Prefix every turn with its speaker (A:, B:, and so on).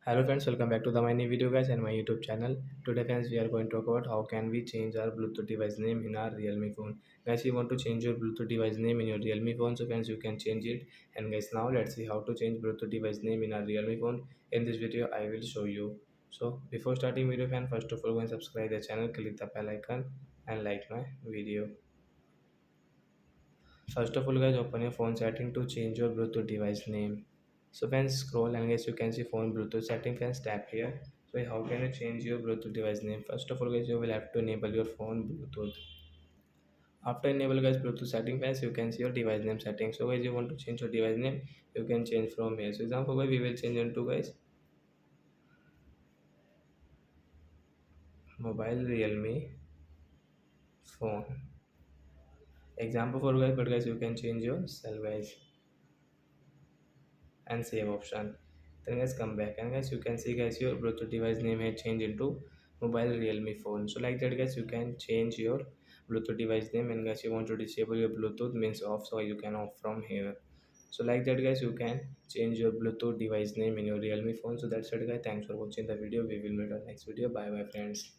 A: Hello friends, welcome back to the my new video guys and my YouTube channel. Today friends we are going to talk about how can we change our Bluetooth device name in our Realme phone. Guys, you want to change your Bluetooth device name in your Realme phone, so friends you can change it. And guys, now let's see how to change Bluetooth device name in our Realme phone. In this video I will show you. So before starting video fan, first of all go and subscribe the channel, click the bell icon and like my video. First of all guys, open your phone setting to change your Bluetooth device name. So when scroll and guys you can see phone Bluetooth setting, friends tap here. So how can you change your Bluetooth device name? First of all guys, you will have to enable your phone Bluetooth. After enable guys Bluetooth setting, friends you can see your device name setting. So guys, you want to change your device name, you can change from here. So example guys, we will change into guys mobile Realme phone. Example for guys, but guys you can change your cell guys and save option. Then guys come back and guys you can see guys your Bluetooth device name has changed into mobile Realme phone. So like that guys you can change your Bluetooth device name, and guys you want to disable your Bluetooth means off, so you can off from here. So like that guys you can change your Bluetooth device name in your Realme phone. So that's it guys, thanks for watching the video. We will meet on next video. Bye bye friends.